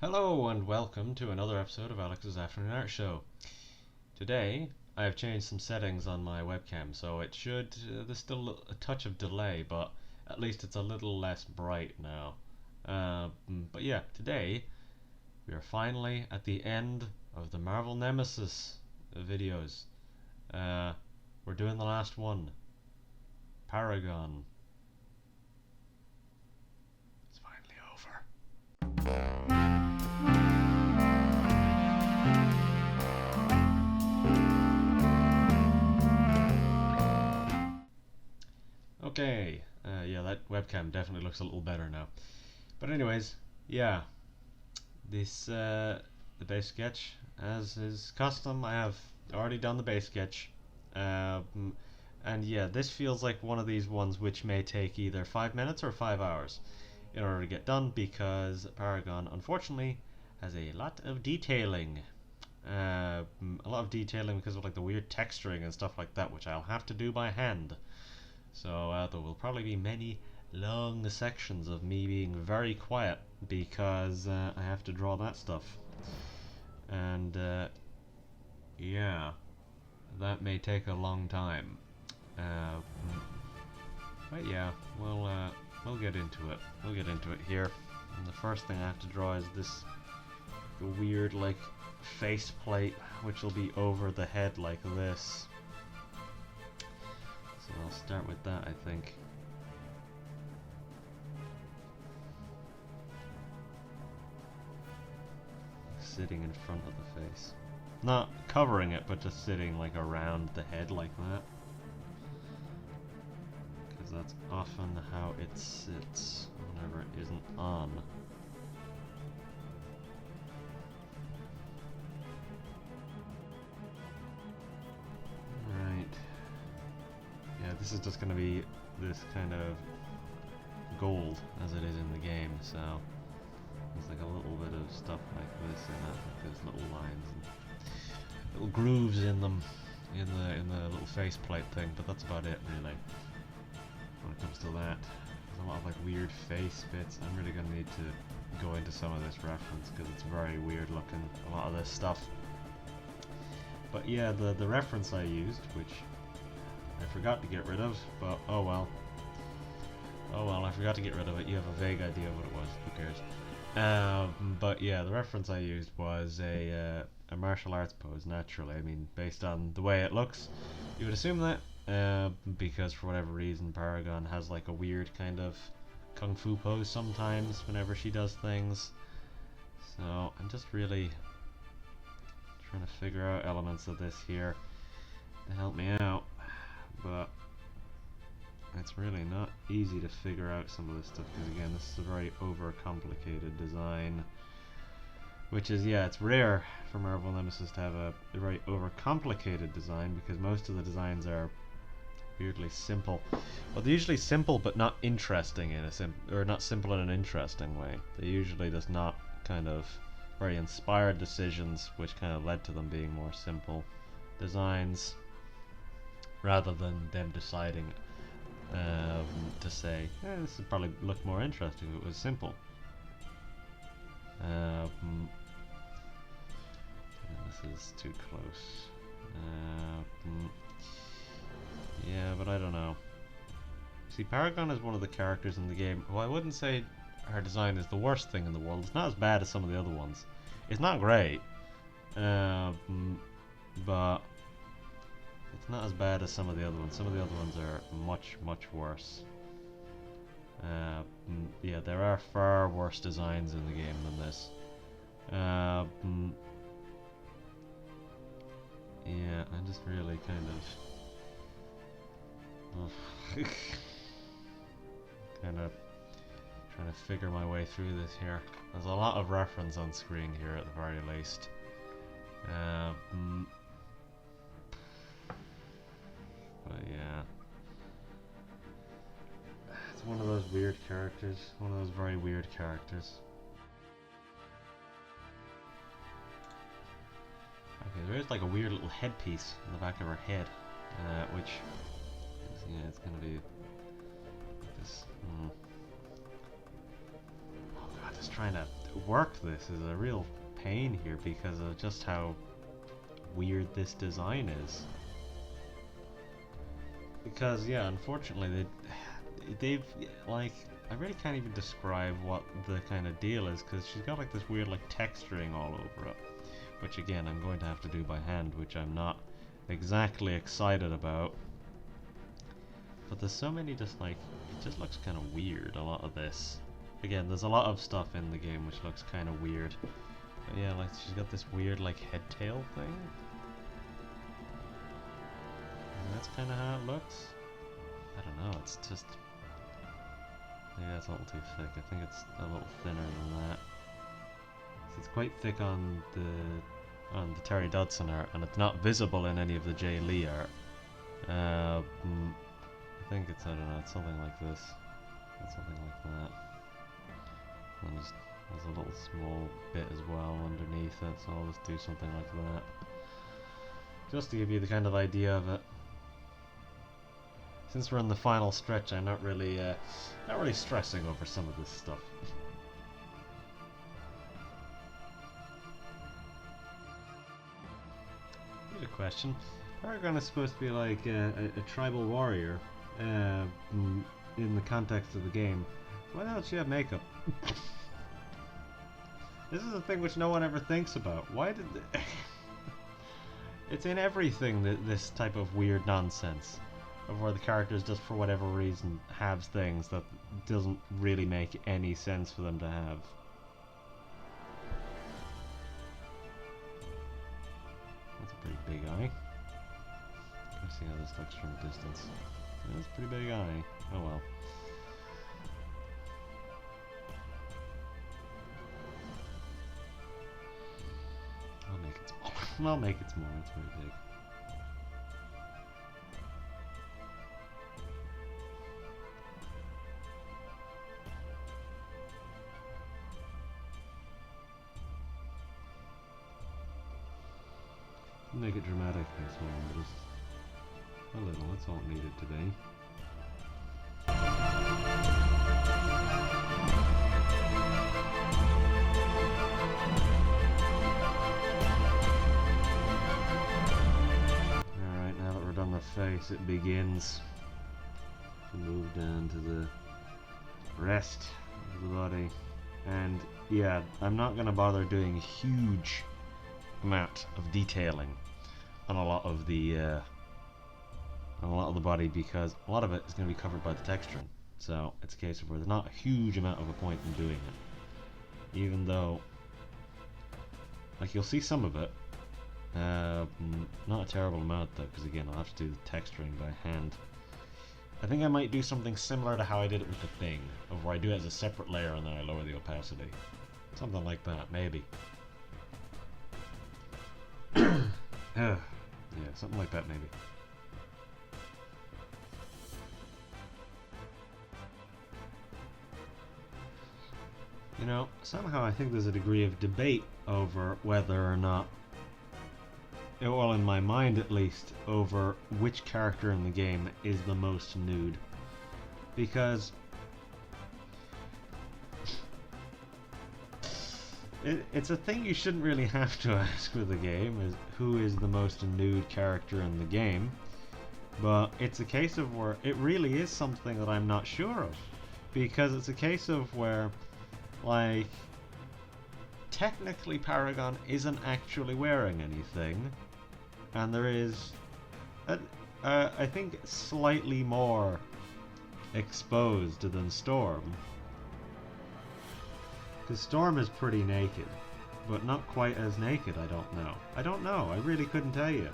Hello and welcome to another episode of Alex's Afternoon Art Show. Today I have changed some settings on my webcam, so it should, there's still a touch of delay, but at least it's a little less bright now. But yeah, today we are finally at the end of the Marvel Nemesis videos. We're doing the last one, Paragon. It's finally over. Okay, yeah, that webcam definitely looks a little better now. But anyways, yeah, this the base sketch, as is custom, I have already done the base sketch, and yeah, this feels like one of these ones which may take either 5 minutes or 5 hours in order to get done, because Paragon unfortunately has a lot of detailing. A lot of detailing because of like the weird texturing and stuff like that, which I'll have to do by hand. So there will probably be many long sections of me being very quiet because I have to draw that stuff. And yeah, that may take a long time. But yeah, we'll get into it. We'll get into it here. And the first thing I have to draw is the weird like face plate, which will be over the head like this. So I'll start with that, I think. Sitting in front of the face. Not covering it, but just sitting like around the head like that. Because that's often how it sits whenever it isn't on. Right. Yeah, this is just going to be this kind of gold as it is in the game, so there's like a little bit of stuff like this in it, like there's little lines and little grooves in them in the little faceplate thing, but that's about it really. When it comes to that, there's a lot of like weird face bits. I'm really going to need to go into some of this reference because it's very weird looking, a lot of this stuff. But yeah, the reference I used, which I forgot to get rid of, but oh well. Oh well, I forgot to get rid of it. You have a vague idea of what it was. Who cares? But yeah, the reference I used was a martial arts pose. Naturally, I mean, based on the way it looks, you would assume that. Because for whatever reason, Paragon has like a weird kind of kung fu pose sometimes whenever she does things. So I'm just really trying to figure out elements of this here to help me out. But it's really not easy to figure out some of this stuff because again, this is a very overcomplicated design, which is, yeah, it's rare for Marvel Nemesis to have a very overcomplicated design because most of the designs are weirdly simple. Well, they're usually simple but not interesting in a or not simple in an interesting way. They usually just not kind of very inspired decisions which kind of led to them being more simple designs, rather than them deciding to say, this would probably look more interesting if it was simple. This is too close. Yeah, but I don't know. See, Paragon is one of the characters in the game who I wouldn't say her design is the worst thing in the world. It's not as bad as some of the other ones. It's not great, but it's not as bad as some of the other ones. Some of the other ones are much, much worse. Yeah, there are far worse designs in the game than this. Yeah, I'm just really kind of kind of trying to figure my way through this here. There's a lot of reference on screen here at the very least. But yeah, it's one of those weird characters, one of those very weird characters. Okay, there is like a weird little headpiece in the back of her head, which is, yeah, it's gonna be this. Oh god, just trying to work this is a real pain here because of just how weird this design is. Because yeah, unfortunately they've like, I really can't even describe what the kind of deal is, because she's got like this weird like texturing all over it, which again I'm going to have to do by hand, which I'm not exactly excited about. But there's so many just like, it just looks kind of weird, a lot of this. Again, there's a lot of stuff in the game which looks kind of weird. But yeah, like she's got this weird like head tail thing. And that's kind of how it looks. I don't know, it's just... Maybe that's a little too thick. I think it's a little thinner than that. So it's quite thick on the Terry Dodson art, and it's not visible in any of the Jay Lee art. I think it's, I don't know, it's something like this. It's something like that. And just, there's a little small bit as well underneath it, so I'll just do something like that. Just to give you the kind of idea of it. Since we're in the final stretch, I'm not really stressing over some of this stuff. Here's a question. Paragon is supposed to be like a tribal warrior in the context of the game. Why the hell does she have makeup? This is a thing which no one ever thinks about. Why did... It's in everything, this type of weird nonsense. Of where the characters just for whatever reason have things that doesn't really make any sense for them to have. That's a pretty big eye. Let's see how this looks from a distance. That's a pretty big eye. Oh well. I'll make it smaller. I'll make it smaller. It's pretty big. Make it dramatic, I suppose. Just a little, that's all it needed to be. Alright, now that we're done with face, it begins to move down to the rest of the body. And yeah, I'm not going to bother doing a huge amount of detailing on a lot of the body, because a lot of it is going to be covered by the texturing. So it's a case of where there's not a huge amount of a point in doing it, even though like you'll see some of it. Not a terrible amount though, because again I'll have to do the texturing by hand. I think I might do something similar to how I did it with the Thing, of where I do it as a separate layer and then I lower the opacity. Something like that, maybe. Yeah, something like that maybe. You know, somehow I think there's a degree of debate over whether or not, well, in my mind at least, over which character in the game is the most nude. Because it's a thing you shouldn't really have to ask with the game, is who is the most nude character in the game. But it's a case of where it really is something that I'm not sure of. Because it's a case of where, like, technically Paragon isn't actually wearing anything. And there is, I think, slightly more exposed than Storm. Because Storm is pretty naked, but not quite as naked, I don't know. I don't know, I really couldn't tell you.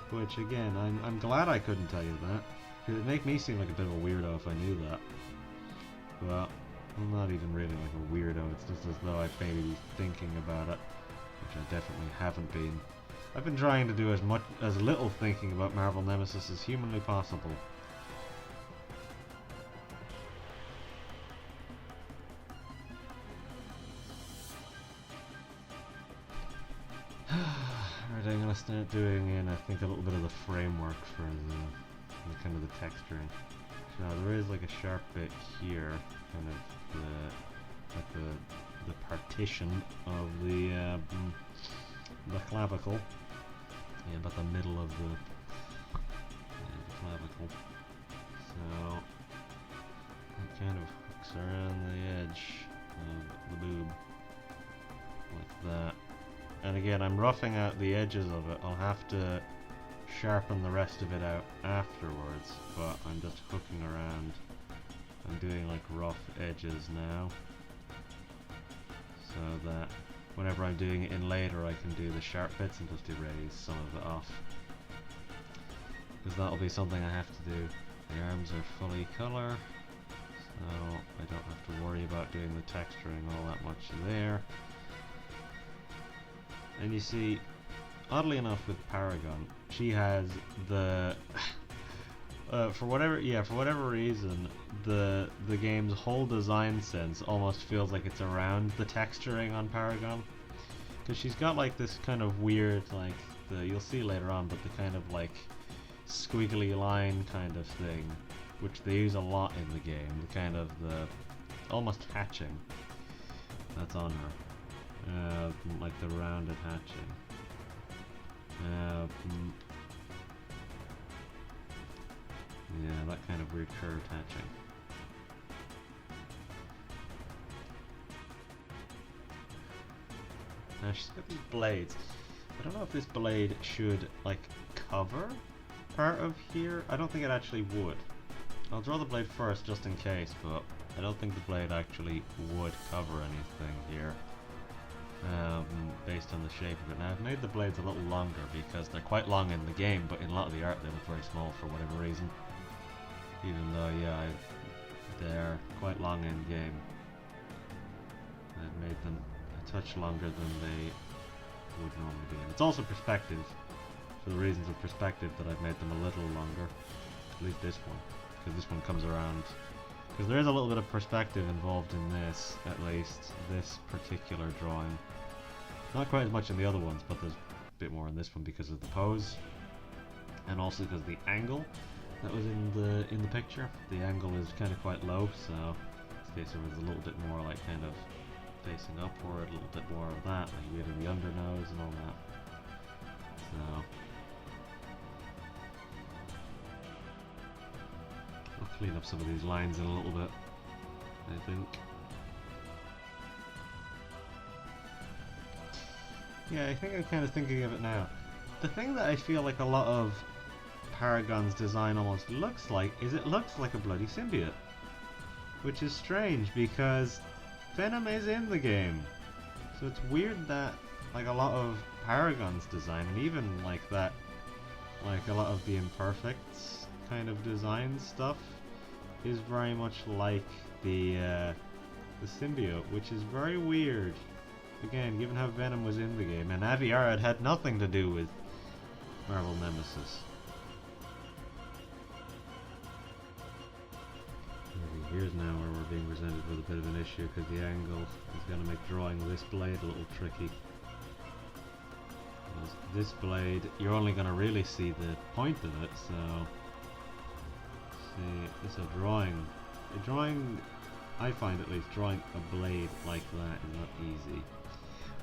Which again, I'm glad I couldn't tell you that. Because it'd make me seem like a bit of a weirdo if I knew that. But I'm not even really like a weirdo, it's just as though I'd maybe be thinking about it, which I definitely haven't been. I've been trying to do as little thinking about Marvel Nemesis as humanly possible. Alright, I'm gonna start doing in, I think, a little bit of the framework for the kind of the texturing. So there is like a sharp bit here, kind of like the partition of the clavicle. Yeah, about the middle of the clavicle. So it kind of hooks around the edge of the boob like that. And again, I'm roughing out the edges of it. I'll have to sharpen the rest of it out afterwards, but I'm just hooking around. I'm doing like rough edges now, so that whenever I'm doing it in later I can do the sharp bits and just erase some of it off, because that'll be something I have to do. The arms are fully colour, so I don't have to worry about doing the texturing all that much there. And you see, oddly enough with Paragon, she has the for whatever reason, the game's whole design sense almost feels like it's around the texturing on Paragon, because she's got like this kind of weird, like you'll see later on, but the kind of like squiggly line kind of thing, which they use a lot in the game. The kind of the almost hatching that's on her, like the rounded hatching. Yeah, that kind of weird curved hatching. Now she's got these blades. I don't know if this blade should like cover part of here. I don't think it actually would. I'll draw the blade first just in case, but I don't think the blade actually would cover anything here. Based on the shape of it. Now I've made the blades a little longer because they're quite long in the game, but in a lot of the art they look very small for whatever reason. Even though, yeah, they're quite long in game. I've made them a touch longer than they would normally be. And it's also perspective, for the reasons of perspective, that I've made them a little longer. At least this one, because this one comes around. Because there is a little bit of perspective involved in this, at least, this particular drawing. Not quite as much in the other ones, but there's a bit more in this one because of the pose, and also because of the angle that was in the picture. The angle is kind of quite low, so in this case it was a little bit more like kind of facing upward, a little bit more of that, like really the undernose and all that. So I'll clean up some of these lines in a little bit, I think. Yeah, I think I'm kind of thinking of it now. The thing that I feel like a lot of Paragon's design almost looks like is it looks like a bloody symbiote. Which is strange because Venom is in the game. So it's weird that like a lot of Paragon's design, and even like that, like a lot of the Imperfects kind of design stuff is very much like the symbiote, which is very weird. Again, given how Venom was in the game, and Avi Arad had nothing to do with Marvel Nemesis. Here's now where we're being presented with a bit of an issue, because the angle is going to make drawing this blade a little tricky. Because this blade, you're only going to really see the point of it, so see, it's a drawing, I find at least, drawing a blade like that is not easy.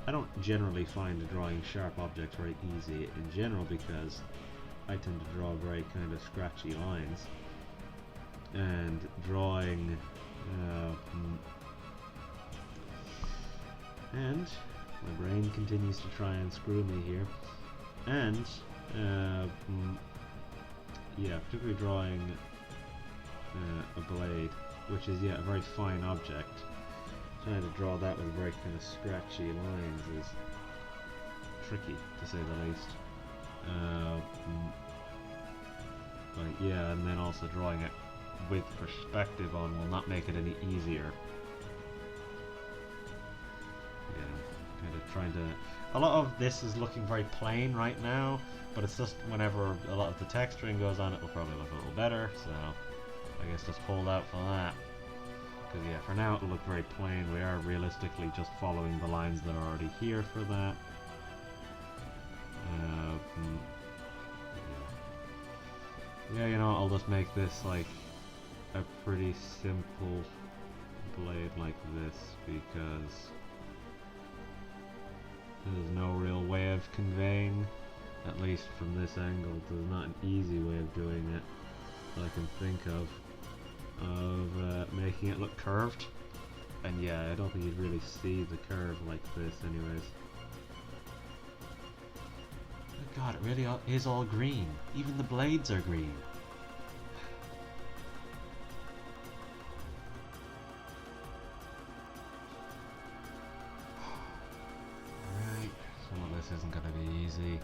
I don't generally find drawing sharp objects very easy in general because I tend to draw very kind of scratchy lines, and drawing and my brain continues to try and screw me here, and yeah, particularly drawing a blade, which is a very fine object. Trying to draw that with very kind of scratchy lines is tricky, to say the least. But yeah, and then also drawing it with perspective on will not make it any easier. Yeah, kind of trying to... A lot of this is looking very plain right now, but it's just whenever a lot of the texturing goes on, it will probably look a little better, so I guess just hold out for that. Because yeah, for now it'll look very plain. We are realistically just following the lines that are already here for that. Yeah, you know, I'll just make this like a pretty simple blade like this because there's no real way of conveying, at least from this angle, there's not an easy way of doing it that I can think of making it look curved. And yeah, I don't think you'd really see the curve like this anyways. Oh god, it really is all green. Even the blades are green. Right, some of this isn't going to be easy.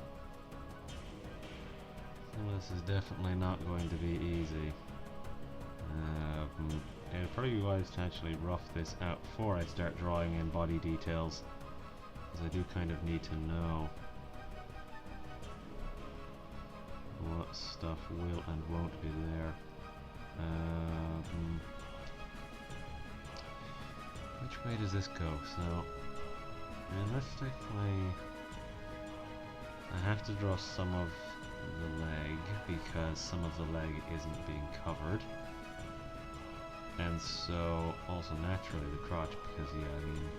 Some of this is definitely not going to be easy. It'd probably be wise to actually rough this out before I start drawing in body details, because I do kind of need to know what stuff will and won't be there. Which way does this go? So, realistically, I have to draw some of the leg because some of the leg isn't being covered. And so, also naturally the crotch, because yeah, I mean,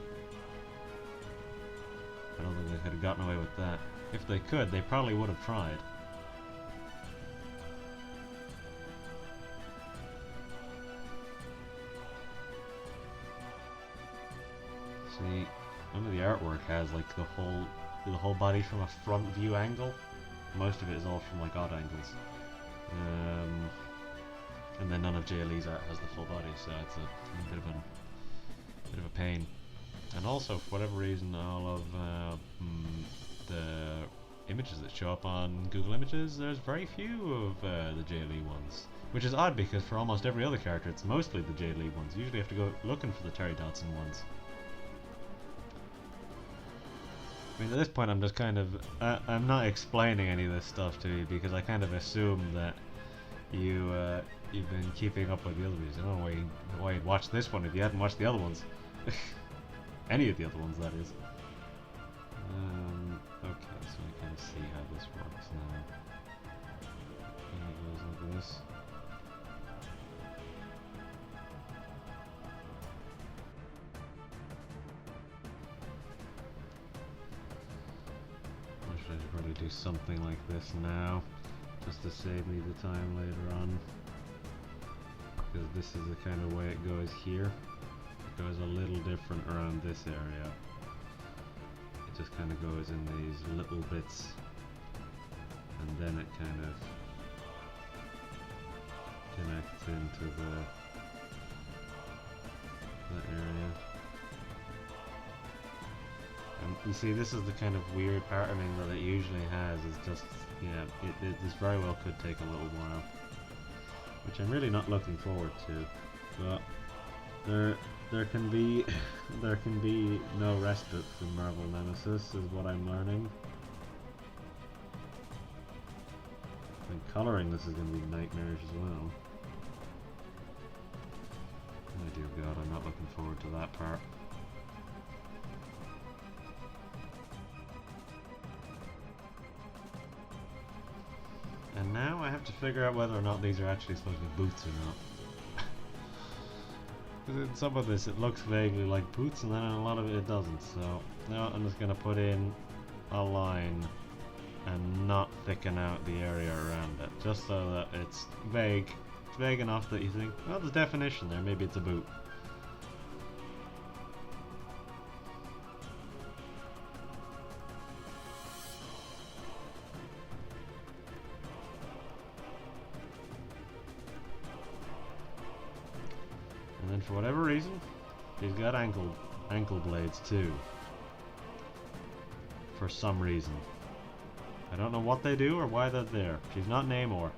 I don't think they could have gotten away with that. If they could, they probably would have tried. See, remember the artwork has like the whole body from a front view angle. Most of it is all from like odd angles. And then none of JLE's art has the full body, so it's a bit of a pain. And also, for whatever reason, all of the images that show up on Google Images, there's very few of the JLE ones, which is odd because for almost every other character, it's mostly the JLE ones. You usually have to go looking for the Terry Dodson ones. I mean, at this point, I'm just kind of I'm not explaining any of this stuff to you because I kind of assume that you've been keeping up with the other videos. I don't know why you'd watch this one if you hadn't watched the other ones. Any of the other ones, that is. Okay, so I can see how this works now. It goes like this. I should probably do something like this now, just to save me the time later on. Because this is the kind of way it goes here. It goes a little different around this area. It just kind of goes in these little bits, and then it kind of connects into that area. And you see, this is the kind of weird patterning that it usually has. Is just, yeah, this very well could take a little while, which I'm really not looking forward to. But there can be no respite from Marvel Nemesis, is what I'm learning. And colouring this is going to be nightmarish as well. Oh dear God, I'm not looking forward to that part. And now I have to figure out whether or not these are actually supposed to be boots or not. Because in some of this it looks vaguely like boots, and then in a lot of it doesn't. So now I'm just going to put in a line and not thicken out the area around it, just so that it's vague. It's vague enough that you think, well, there's definition there, maybe it's a boot. And then for whatever reason, he's got ankle blades too. For some reason. I don't know what they do or why they're there. She's not Namor.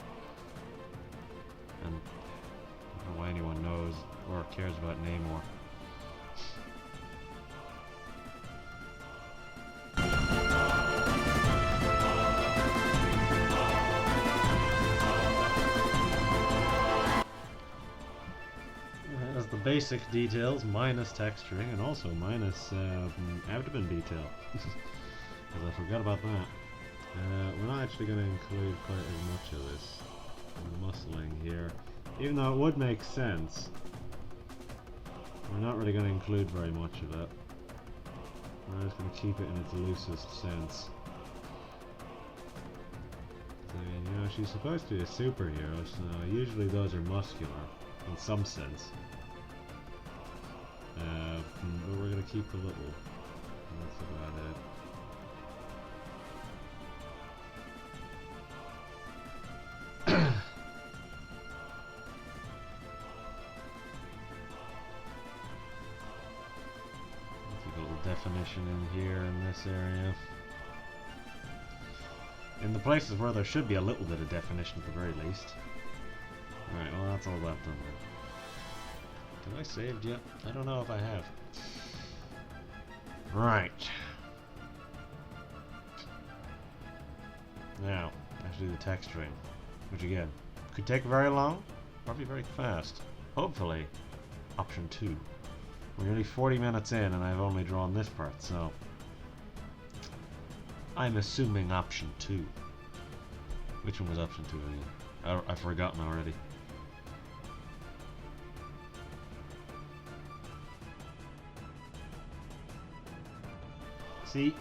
And I don't know why anyone knows or cares about Namor. That's the basic details, minus texturing, and also minus abdomen detail. Because I forgot about that. We're not actually going to include quite as much of this muscling here, even though it would make sense We're not really going to include very much of it. We're just going to keep it in its loosest sense. I mean, you know, she's supposed to be a superhero, so usually those are muscular, in some sense. But we're going to keep a little. That's about it. Take a little definition in here in this area. In the places where there should be a little bit of definition at the very least. Right, well that's all that done then. Have I saved yet? I don't know if I have. Right. Now, I have to do the texturing. Which again, could take very long, probably very fast. Hopefully, option 2. We're nearly 40 minutes in and I've only drawn this part, so I'm assuming option 2. Which one was option 2 again? I've forgotten already. See,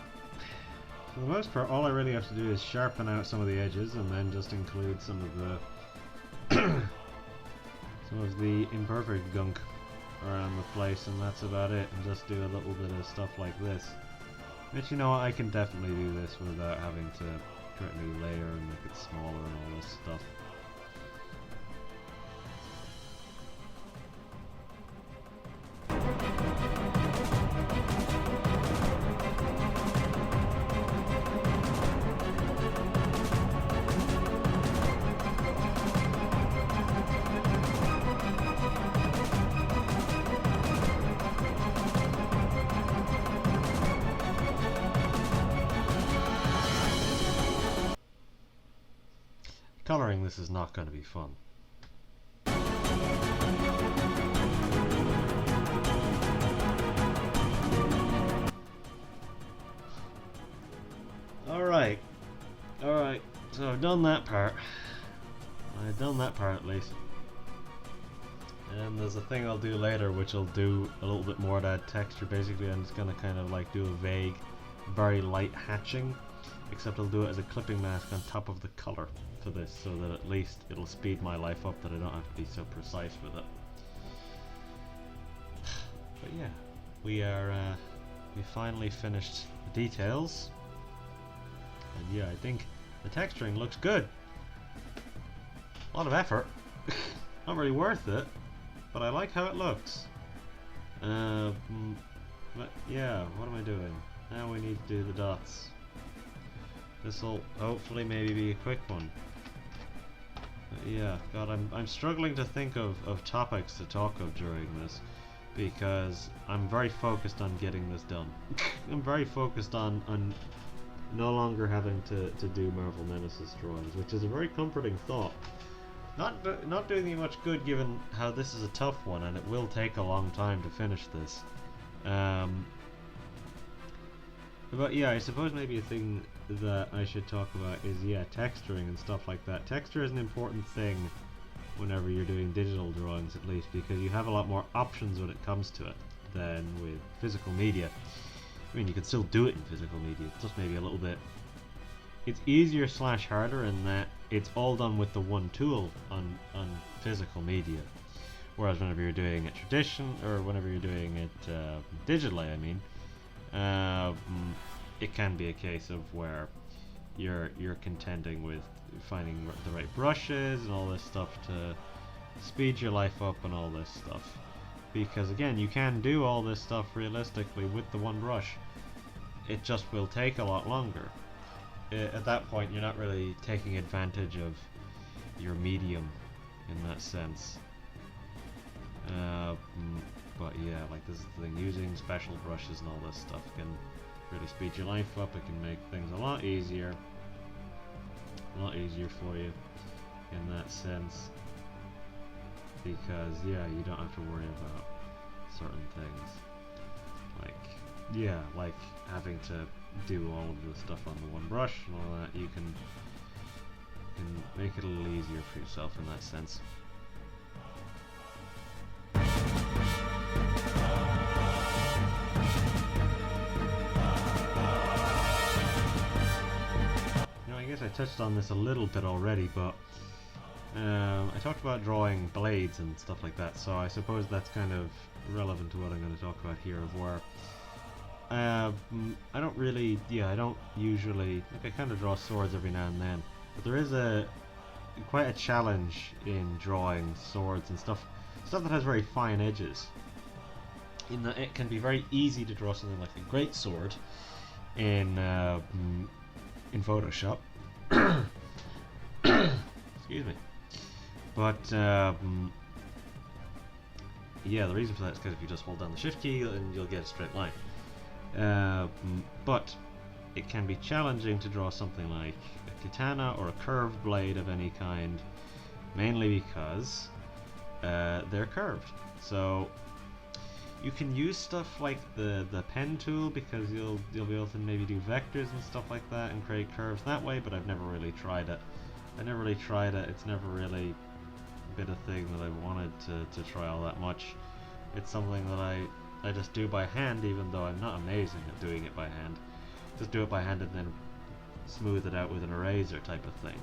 for the most part, all I really have to do is sharpen out some of the edges and then just include some of the imperfect gunk around the place, and that's about it, and just do a little bit of stuff like this. But you know what, I can definitely do this without having to create a new layer and make it smaller and all this stuff. Coloring this is not going to be fun. Alright, so I've done that part. I've done that part at least. And there's a thing I'll do later which will do a little bit more of that texture. Basically I'm just going to kind of like do a vague, very light hatching, except I'll do it as a clipping mask on top of the color for this, so that at least it'll speed my life up, that I don't have to be so precise with it. But yeah, we finally finished the details, and yeah, I think the texturing looks good. A lot of effort, not really worth it, but I like how it looks. But yeah, what am I doing? Now we need to do the dots. This'll hopefully maybe be a quick one. But yeah, God, I'm struggling to think of topics to talk of during this, because I'm very focused on getting this done. I'm very focused on no longer having to do Marvel Nemesis drawings, which is a very comforting thought. Not doing me much good given how this is a tough one and it will take a long time to finish this. But yeah, I suppose maybe a thing that I should talk about is, yeah, texturing and stuff like that. Texture is an important thing whenever you're doing digital drawings, at least, because you have a lot more options when it comes to it than with physical media. I mean, you can still do it in physical media, it's just maybe a little bit... It's easier slash harder in that it's all done with the one tool on physical media. Whereas whenever you're doing it whenever you're doing it digitally, I mean, it can be a case of where you're contending with finding the right brushes and all this stuff to speed your life up and all this stuff, because again, you can do all this stuff realistically with the one brush. It just will take a lot longer. At that point, you're not really taking advantage of your medium in that sense. But yeah, like this is the thing, using special brushes and all this stuff can really speed your life up. It can make things a lot easier for you in that sense, because yeah, you don't have to worry about certain things, like having to do all of the stuff on the one brush and all that. You can make it a little easier for yourself in that sense. touched on this a little bit already, but I talked about drawing blades and stuff like that, so I suppose that's kind of relevant to what I'm going to talk about here, of where I don't really, I don't usually, like I kind of draw swords every now and then, but there is quite a challenge in drawing swords and stuff that has very fine edges, in that it can be very easy to draw something like a great sword in Photoshop. Excuse me. But yeah, the reason for that is because if you just hold down the shift key, then you'll get a straight line. But it can be challenging to draw something like a katana or a curved blade of any kind, mainly because they're curved. So you can use stuff like the pen tool, because you'll be able to maybe do vectors and stuff like that and create curves that way, but I've never really tried it. It's never really been a thing that I wanted to try all that much. It's something that I just do by hand, even though I'm not amazing at doing it by hand. Just do it by hand and then smooth it out with an eraser type of thing.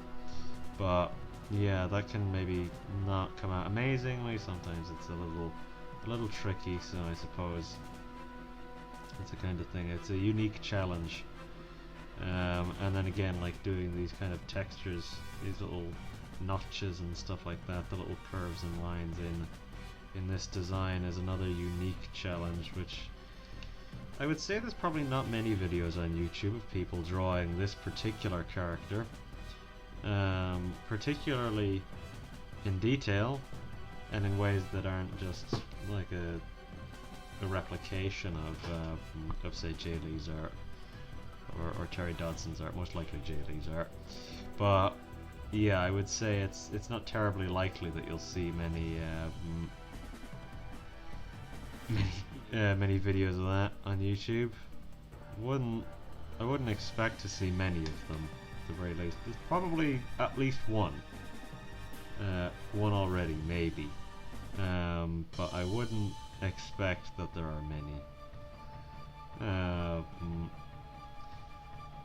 But yeah, that can maybe not come out amazingly. Sometimes it's a little tricky, so I suppose it's a kind of thing. It's a unique challenge. And then again, like doing these kind of textures, these little notches and stuff like that, the little curves and lines in this design is another unique challenge, which I would say there's probably not many videos on YouTube of people drawing this particular character, particularly in detail and in ways that aren't just like a replication of say Jay Lee's art or Terry Dodson's art, most likely Jay Lee's art. But yeah, I would say it's not terribly likely that you'll see many videos of that on YouTube. I wouldn't expect to see many of them, at the very least. There's probably at least one already, maybe, but I wouldn't expect that there are many.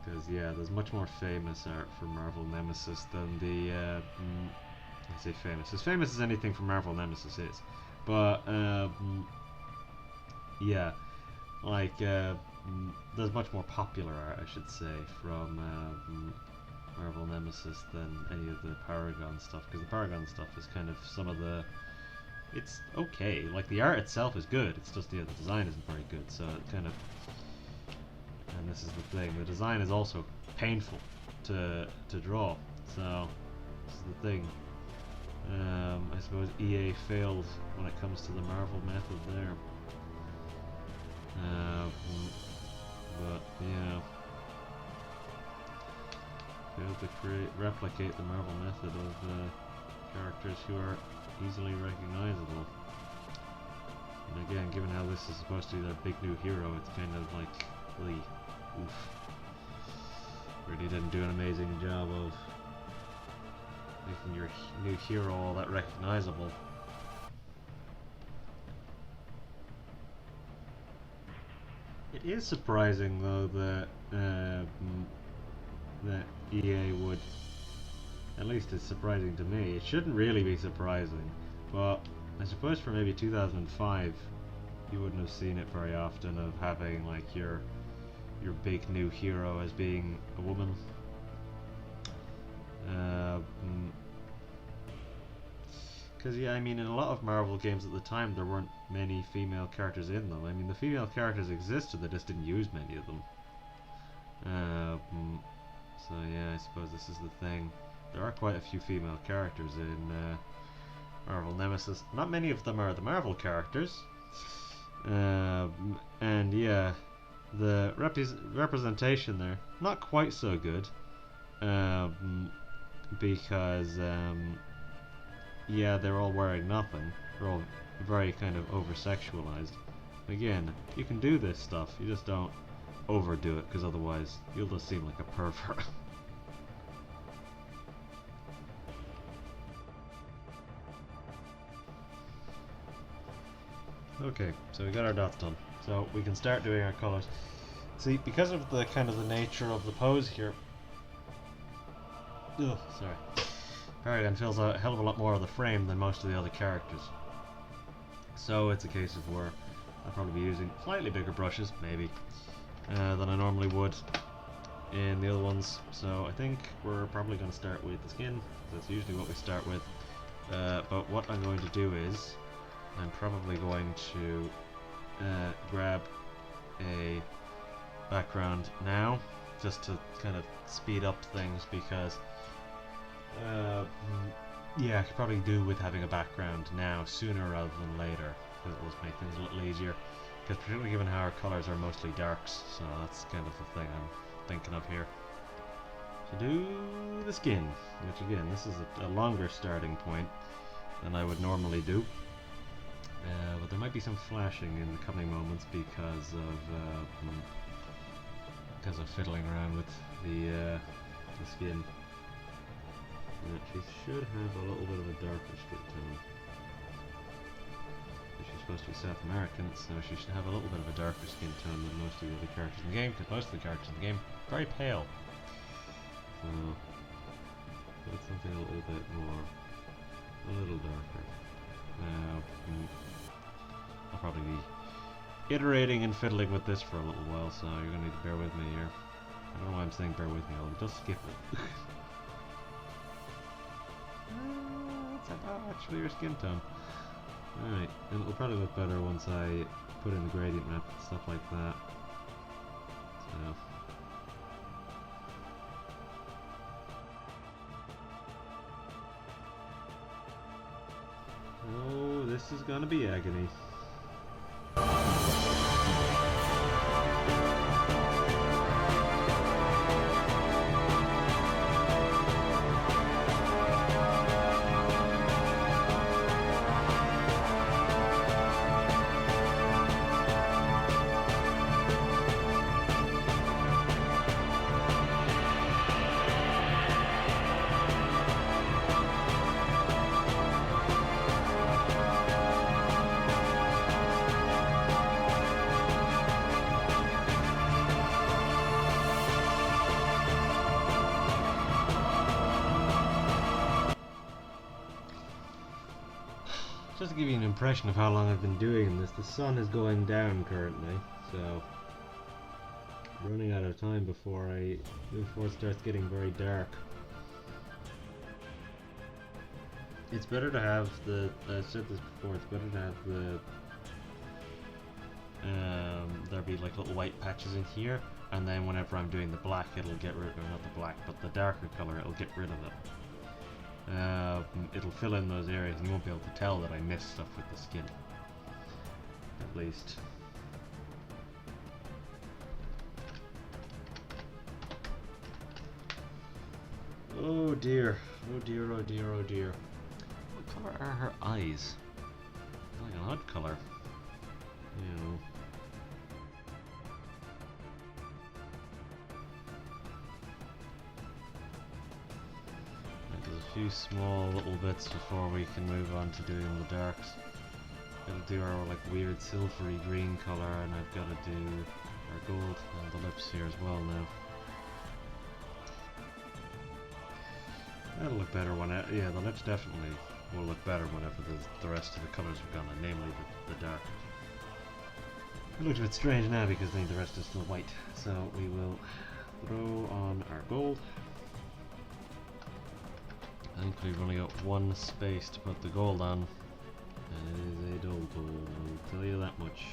Because yeah, there's much more famous art for Marvel Nemesis than the I say famous, as famous as anything from Marvel Nemesis is, but yeah, like there's much more popular art, I should say, from Marvel Nemesis than any of the Paragon stuff, because the Paragon stuff is kind of some of the, it's okay, like the art itself is good, it's just the design isn't very good, so it kind of, and this is the thing, the design is also painful to draw, so this is the thing. I suppose EA failed when it comes to the Marvel method there. But yeah, failed to replicate the Marvel method of characters who are easily recognizable. And again, given how this is supposed to be their big new hero, it's kind of like, oof. Really didn't do an amazing job of making your new hero all that recognizable. It is surprising though that that EA would, at least it's surprising to me. It shouldn't really be surprising, but I suppose for maybe 2005 you wouldn't have seen it very often, of having like your big new hero as being a woman. Because yeah, I mean, in a lot of Marvel games at the time there weren't many female characters in them. I mean, the female characters existed, they just didn't use many of them. So yeah, I suppose this is the thing. There are quite a few female characters in Marvel Nemesis. Not many of them are the Marvel characters. And yeah, the representation there, not quite so good, because yeah, they're all wearing nothing. They're all very kind of over-sexualized. Again, you can do this stuff, you just don't overdo it, because otherwise you'll just seem like a pervert. Okay, so we got our dots done. So we can start doing our colors. See, because of the kind of the nature of the pose here, Ugh, sorry. Paragon fills a hell of a lot more of the frame than most of the other characters. So it's a case of where I'll probably be using slightly bigger brushes, maybe, than I normally would in the other ones. So I think we're probably going to start with the skin. That's usually what we start with. But what I'm going to do is I'm probably going to grab a background now, just to kind of speed up things, because yeah, I could probably do with having a background now sooner rather than later, because it'll just make things a little easier, because particularly given how our colours are mostly darks, so that's kind of the thing I'm thinking of here. To do the skin, which again, this is a longer starting point than I would normally do. But there might be some flashing in the coming moments because of fiddling around with the skin. She should have a little bit of a darker skin tone. She's supposed to be South American, so she should have a little bit of a darker skin tone than most of the other characters in the game, because most of the characters in the game are very pale. So that's something a little bit more, a little darker. Now, I'll probably be iterating and fiddling with this for a little while, so you're going to need to bear with me here. I don't know why I'm saying bear with me, I'll just skip it. That's about actually your skin tone. Alright, and it'll probably look better once I put in the gradient map and stuff like that. So. Oh, this is gonna be agony. Just to give you an impression of how long I've been doing this, the sun is going down currently, so I'm running out of time before it starts getting very dark. It's better to have I said this before, it's better to have there be like little white patches in here, and then whenever I'm doing the black, it'll get rid of, not the black, but the darker color, it'll get rid of it. It'll fill in those areas and you won't be able to tell that I missed stuff with the skin. At least. Oh dear. Oh dear, oh dear, oh dear. What colour are her eyes? Like an odd colour. You know. A few small little bits before we can move on to doing the darks. Gotta do our like weird silvery green colour, and I've got to do our gold and the lips here as well now. That'll look better when yeah, the lips definitely will look better whenever the rest of the colours are gone, namely the dark. It looks a bit strange now because I think the rest is still white, so we will throw on our gold. I think we've only got one space to put the gold on, and it is a dull gold, I'll tell you that much.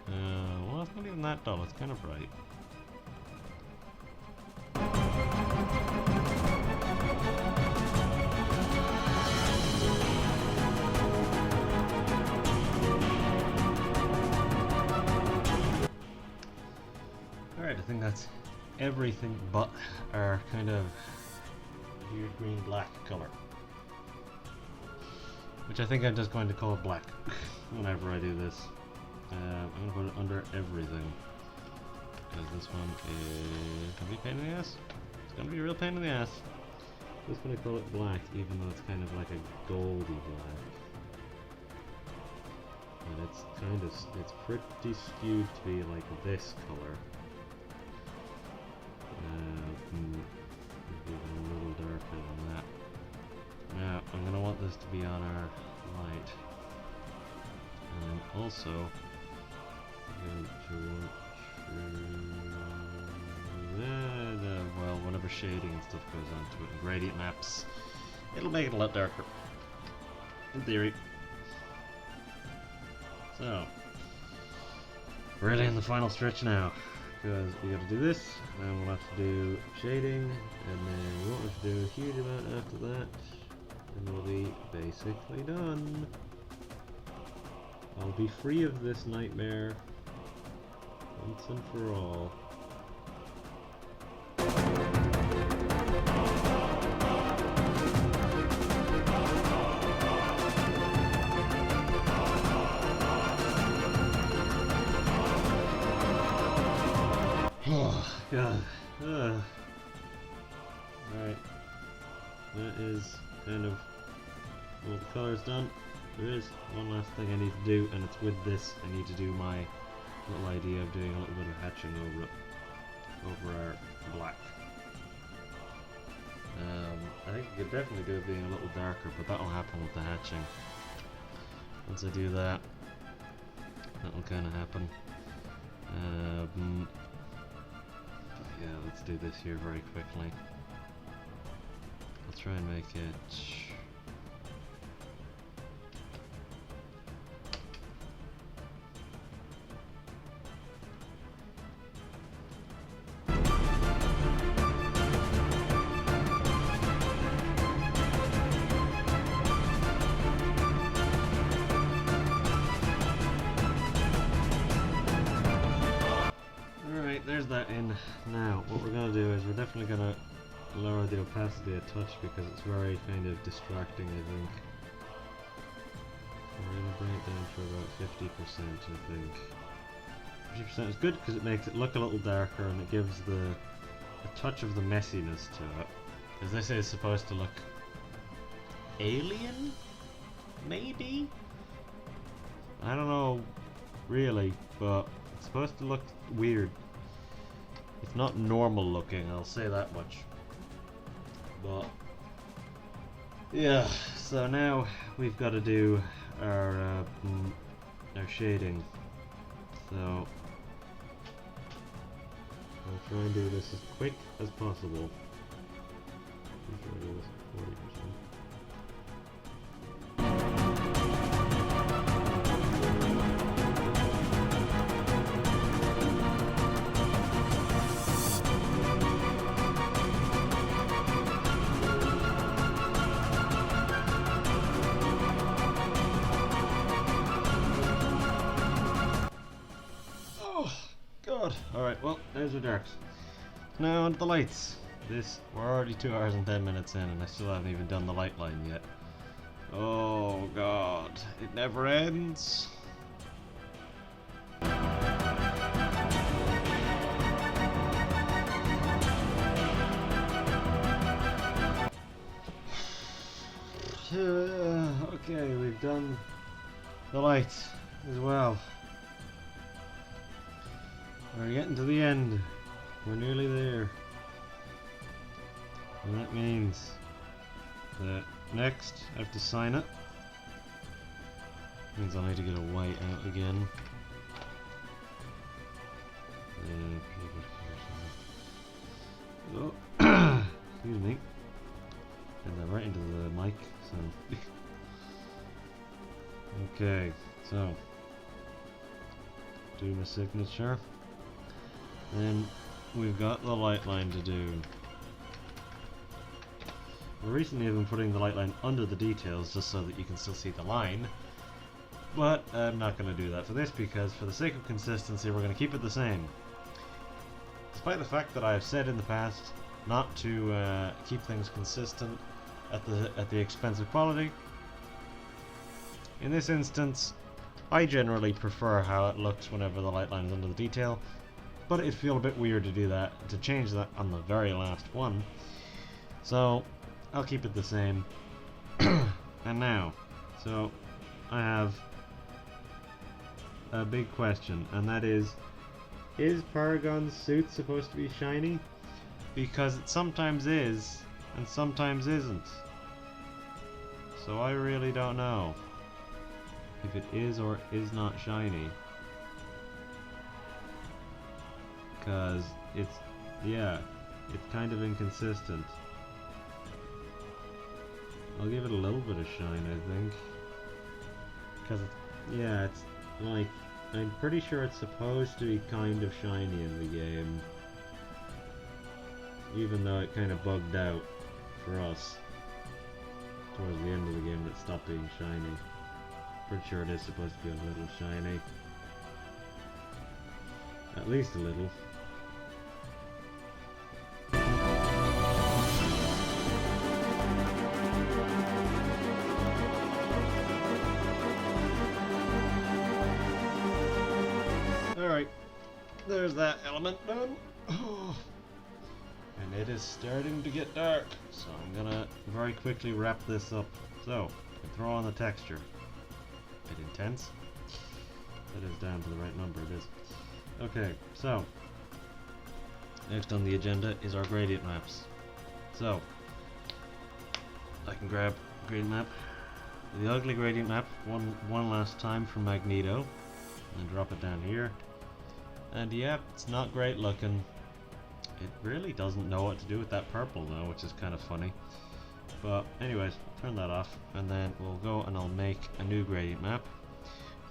Well, it's not even that dull, it's kind of bright. Alright, I think that's everything but our kind of weird green black color, which I think I'm just going to call it black whenever I do this. I'm going to put it under everything because this one is going to be a pain in the ass. It's going to be a real pain in the ass. I'm just going to call it black, even though it's kind of like a goldy black, and it's pretty skewed to be like this color. even a little darker than that. Now, I'm going to want this to be on our light. And then also, going to want well, whenever shading and stuff goes onto it, and gradient maps, it'll make it a lot darker, in theory. So, really in the final stretch now, because we got to do this, and we'll have to do shading, and then we won't have to do a huge amount after that, and we'll be basically done. I'll be free of this nightmare once and for all. Oh, God. Alright. That is kind of all the colours done. There is one last thing I need to do, and it's with this. I need to do my little idea of doing a little bit of hatching over it, over our black. I think I could definitely do it being a little darker, but that'll happen with the hatching. Once I do that, that'll kind of happen. Yeah, let's do this here very quickly. I'll try and make it... There's that in. Now, what we're going to do is we're definitely going to lower the opacity a touch because it's very kind of distracting, I think. We're going to bring it down to about 50%, I think. 50% is good because it makes it look a little darker and it gives a touch of the messiness to it. Because this is supposed to look alien? Maybe? I don't know really, but it's supposed to look weird. It's not normal looking, I'll say that much. But yeah, so now we've got to do our shading. So I'll try and do this as quick as possible. I'm sure I do this at 40%. Alright, well, there's our darks. Now onto the lights. We're already 2 hours and 10 minutes in and I still haven't even done the light line yet. Oh god, it never ends. Okay, we've done the lights as well. We're getting to the end. We're nearly there. And that means that next I have to sign it. Means I'll need to get a white out again. Oh, excuse me. And then right into the mic. So okay, so do my signature. Then we've got the light line to do. We're recently even putting the light line under the details just so that you can still see the line. But I'm not going to do that for this because for the sake of consistency we're going to keep it the same. Despite the fact that I have said in the past not to keep things consistent at the expense of quality. In this instance, I generally prefer how it looks whenever the light line is under the detail. But it'd feel a bit weird to do that, to change that on the very last one. So, I'll keep it the same. And now, so, I have a big question, and that is Paragon's suit supposed to be shiny? because it sometimes is and sometimes isn't. So I really don't know if it is or is not shiny. Because it's, yeah, it's kind of inconsistent. I'll give it a little bit of shine, I think. Because, yeah, it's like, I'm pretty sure it's supposed to be kind of shiny in the game. Even though it kind of bugged out for us towards the end of the game that stopped being shiny. Pretty sure it is supposed to be a little shiny. At least a little. Alright, there's that element done. And it is starting to get dark, so I'm gonna very quickly wrap this up. So, throw on the texture. Bit intense. That is down to the right number, it is. Okay, so next on the agenda is our gradient maps. So, I can grab gradient map, the ugly gradient map, one last time from Magneto, and drop it down here. And yeah, it's not great looking. It really doesn't know what to do with that purple though, which is kind of funny. But anyways, turn that off, and then we'll go and I'll make a new gradient map. I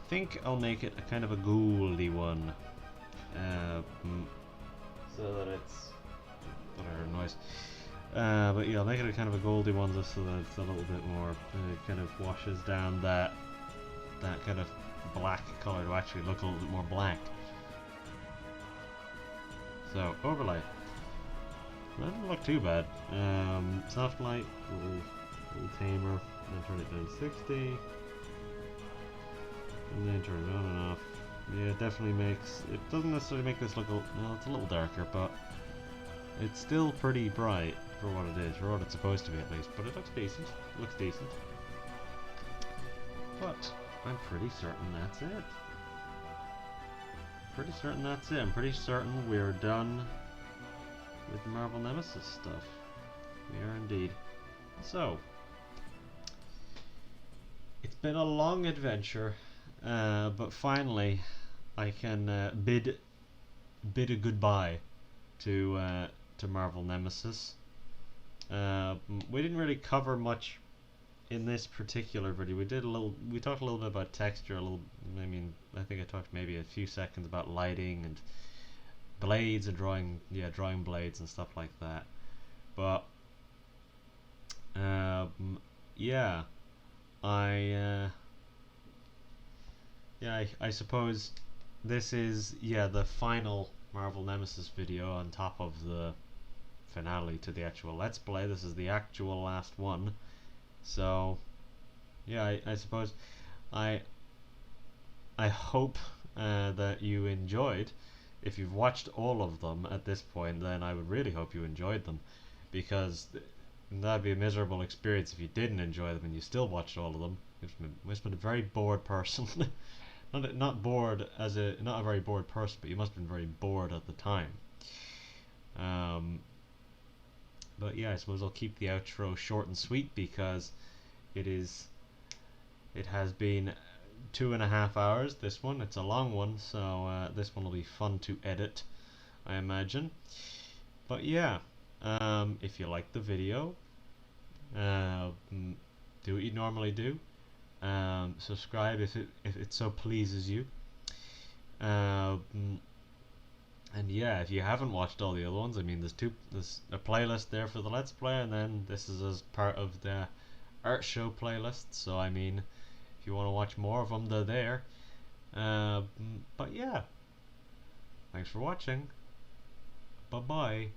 think I'll make it a kind of a gouldy one. So that it's... whatever, noise. But yeah, I'll make it a kind of a gouldy one just so that it's a little bit more... it kind of washes down that kind of black colour to actually look a little bit more black. So, overlay. That doesn't look too bad. Soft light, little tamer, then turn it down to 60. And then turn it on and off. Yeah, it definitely makes, it doesn't necessarily make this look, well, it's a little darker, but it's still pretty bright for what it is, for what it's supposed to be at least. But it looks decent, But, I'm pretty certain that's it. I'm pretty certain we're done with the Marvel Nemesis stuff. We are indeed. So, it's been a long adventure, but finally I can bid a goodbye to Marvel Nemesis. We didn't really cover much in this particular video. We talked a little bit about texture, I think I talked maybe a few seconds about lighting and blades and drawing blades and stuff like that. But yeah, I suppose this is the final Marvel Nemesis video on top of the finale to the actual Let's Play. This is the actual last one. So yeah, I suppose I hope that you enjoyed. If you've watched all of them at this point, then I would really hope you enjoyed them, because that'd be a miserable experience if you didn't enjoy them and you still watched all of them. You must have been a very bored person. not a very bored person, but you must have been very bored at the time. But yeah, I suppose I'll keep the outro short and sweet, because it has been 2.5 hours, this one. It's a long one, so this one will be fun to edit, I imagine. But yeah, if you like the video, do what you normally do. Subscribe if it so pleases you. And yeah, if you haven't watched all the other ones, there's a playlist there for the Let's Play, and then this is as part of the art show playlist. So if you want to watch more of them, they're there. But yeah, thanks for watching. Bye bye.